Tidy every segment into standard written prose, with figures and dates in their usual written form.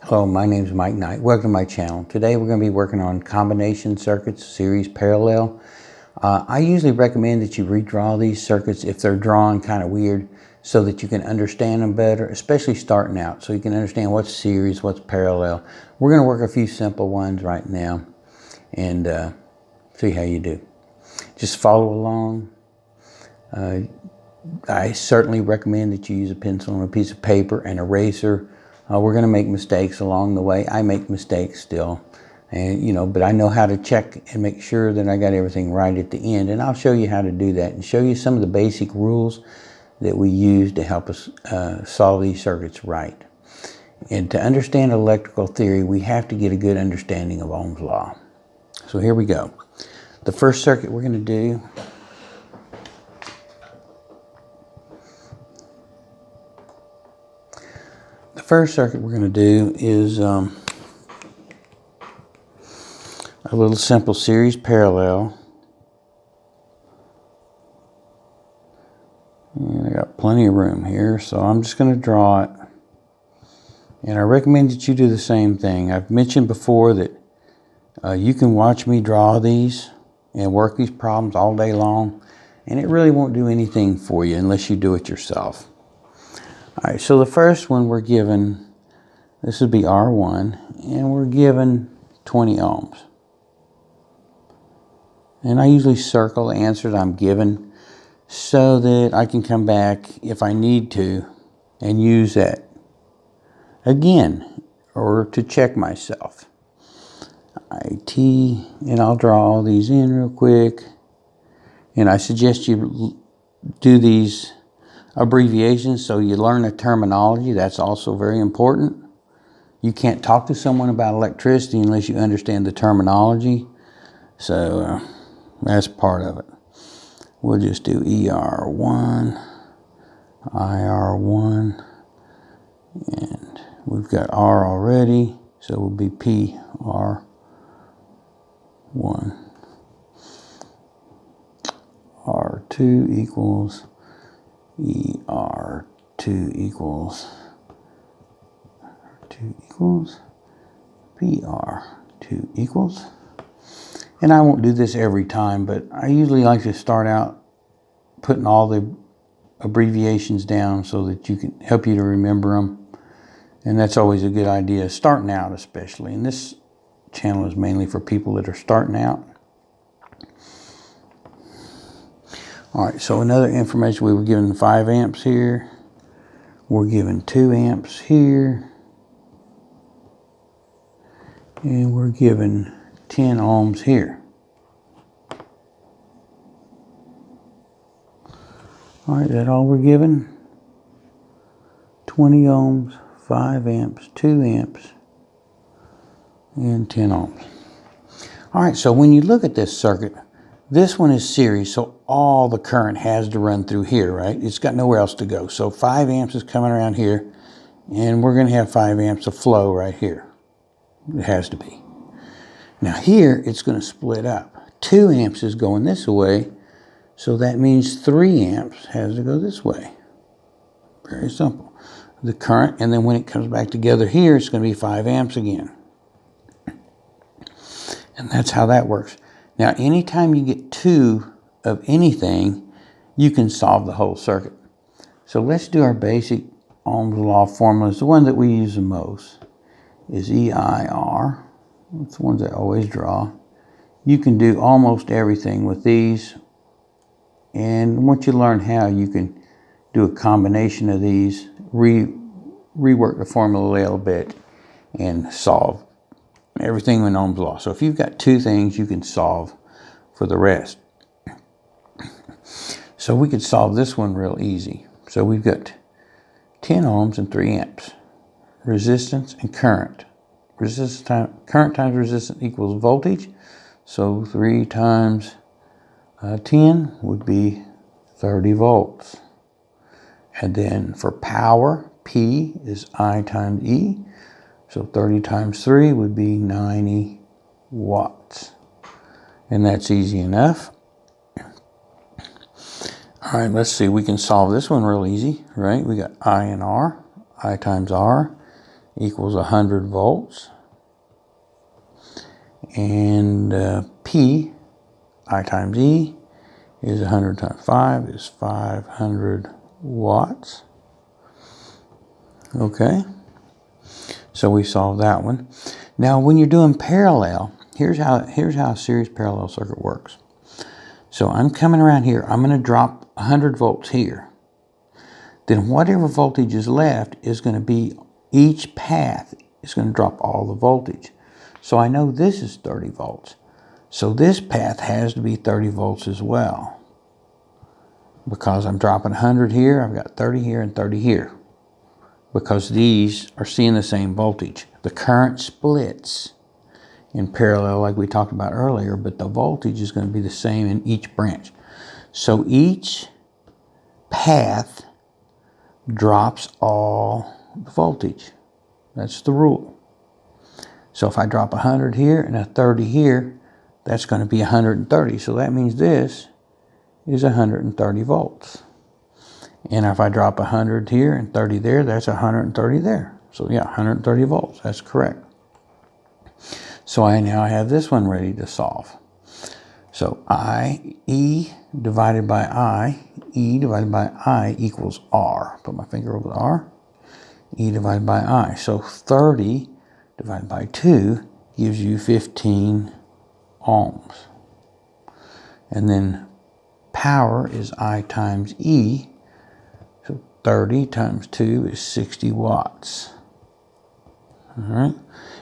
Hello, my name is Mike Knight. Welcome to my channel. Today we're going to be working on combination circuits, series parallel. I usually recommend that you redraw these circuits if they're drawn kind of weird so that you can understand them better, especially starting out, so you can understand what's series, what's parallel. We're going to work a few simple ones right now and see how you do. Just follow along. I certainly recommend that you use a pencil and a piece of paper and eraser. We're going to make mistakes along the way. I make mistakes still, and but I know how to check and make sure that I got everything right at the end. And I'll show you how to do that and show you some of the basic rules that we use to help us solve these circuits right. And to understand electrical theory, we have to get a good understanding of Ohm's law. So here we go. The first circuit we're going to do . The first circuit we're going to do is a little simple series parallel. And I got plenty of room here, so I'm just going to draw it. And I recommend that you do the same thing. I've mentioned before that you can watch me draw these and work these problems all day long, and it really won't do anything for you unless you do it yourself. All right, so the first one we're given, this would be R1, and we're given 20 ohms. And I usually circle the answer that I'm given so that I can come back if I need to and use that again or to check myself. IT, and I'll draw all these in real quick. And I suggest you do these abbreviations so you learn the terminology. That's also very important. You can't talk to someone about electricity unless you understand the terminology. So that's part of it. We'll just do ER1, IR1, and we've got R already, so it will be PR1. R2 equals ER2 equals PR2 equals. And I won't do this every time, but I usually like to start out putting all the abbreviations down so that you can help you to remember them. And that's always a good idea, starting out especially. And this channel is mainly for people that are starting out. All right, so another information, we were given 5 amps here. We're given 2 amps here. And we're given 10 ohms here. All right, that's all we're given. 20 ohms, 5 amps, 2 amps, and 10 ohms. All right, so when you look at this circuit, this one is series, so all the current has to run through here, right? It's got nowhere else to go. So 5 amps is coming around here, and we're going to have 5 amps of flow right here. It has to be. Now here, it's going to split up. 2 amps is going this way, so that means 3 amps has to go this way. Very simple. The current, and then when it comes back together here, it's going to be 5 amps again. And that's how that works. Now, anytime you get 2 of anything, you can solve the whole circuit. So let's do our basic Ohm's law formulas. The one that we use the most is EIR. It's the ones I always draw. You can do almost everything with these. And once you learn how, you can do a combination of these, rework the formula a little bit, and solve everything in Ohm's law. So if you've got 2 things, you can solve for the rest. So we could solve this one real easy. So we've got 10 ohms and 3 amps. Resistance and current. Current times resistance equals voltage. So 3 times 10 would be 30 volts. And then for power, P is I times E. So 30 times 3 would be 90 watts. And that's easy enough. All right, let's see. We can solve this one real easy, right? We got I and R. I times R equals 100 volts. And P, I times E, is 100 times 5 is 500 watts. Okay, so we solved that one. Now when you're doing parallel, here's how a series parallel circuit works. So I'm coming around here, I'm going to drop 100 volts here. Then whatever voltage is left is going to be, each path is going to drop all the voltage. So I know this is 30 volts. So this path has to be 30 volts as well. Because I'm dropping 100 here, I've got 30 here and 30 here. Because these are seeing the same voltage. The current splits in parallel like we talked about earlier, but the voltage is going to be the same in each branch. So each path drops all the voltage. That's the rule. So if I drop 100 here and a 30 here, that's going to be 130. So that means this is 130 volts. And if I drop 100 here and 30 there, that's 130 there. So yeah, 130 volts, that's correct. So I now have this one ready to solve. So E divided by I equals R. Put my finger over the R. E divided by I. So 30 divided by 2 gives you 15 ohms. And then power is I times E. So 30 times 2 is 60 watts. All right.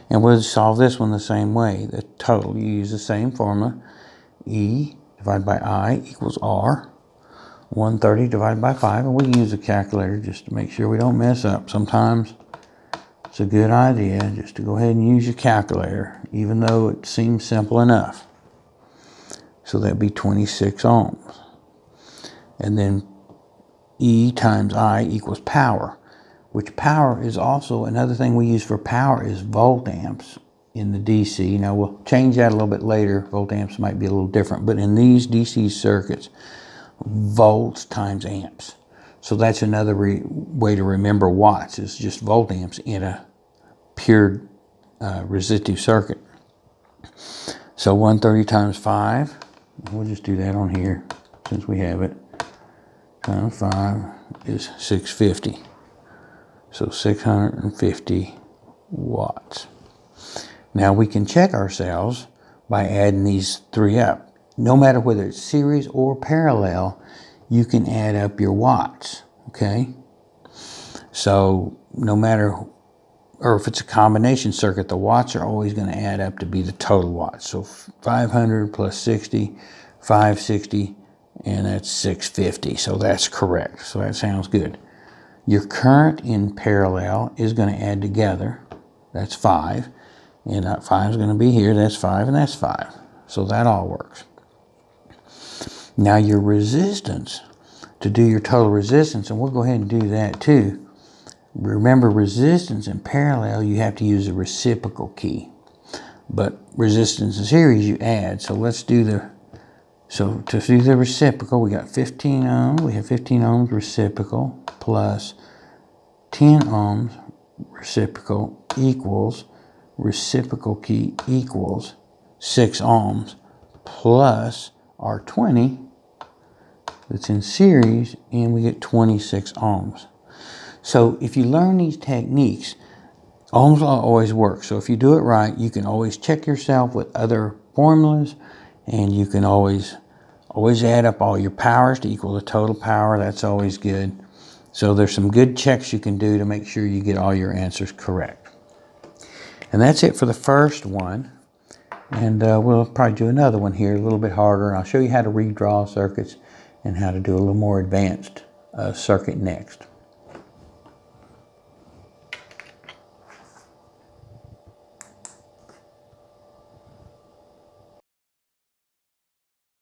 And we'll solve this one the same way. The total, you use the same formula. E divided by I equals R. 130 divided by 5. And we use a calculator just to make sure we don't mess up. Sometimes it's a good idea just to go ahead and use your calculator, even though it seems simple enough. So that'd be 26 ohms. And then E times I equals power, which power is also another thing we use for power is volt amps in the DC. Now we'll change that a little bit later. Volt amps might be a little different, but in these DC circuits, volts times amps. So that's another way to remember watts, is just volt amps in a pure resistive circuit. So 130 times 5, we'll just do that on here since we have it, times 5 is 650. So 650 watts. Now we can check ourselves by adding these three up. No matter whether it's series or parallel, you can add up your watts, okay? So no matter, or if it's a combination circuit, the watts are always going to add up to be the total watts. So 500 plus 60, 560, and that's 650. So that's correct. So that sounds good. Your current in parallel is going to add together. That's 5. And that 5 is going to be here. That's 5 and that's 5. So that all works. Now your resistance, to do your total resistance, and we'll go ahead and do that too. Remember, resistance in parallel, you have to use the reciprocal key. But resistance in series, you add. So let's do the, so to do the reciprocal, we got 15 ohms. We have 15 ohms reciprocal plus 10 ohms reciprocal equals, reciprocal key equals 6 ohms plus our 20 that's in series, and we get 26 ohms. So if you learn these techniques, Ohm's law always works. So if you do it right, you can always check yourself with other formulas, and you can always add up all your powers to equal the total power. That's always good. So there's some good checks you can do to make sure you get all your answers correct. And that's it for the first one. And we'll probably do another one here, a little bit harder. And I'll show you how to redraw circuits and how to do a little more advanced circuit next.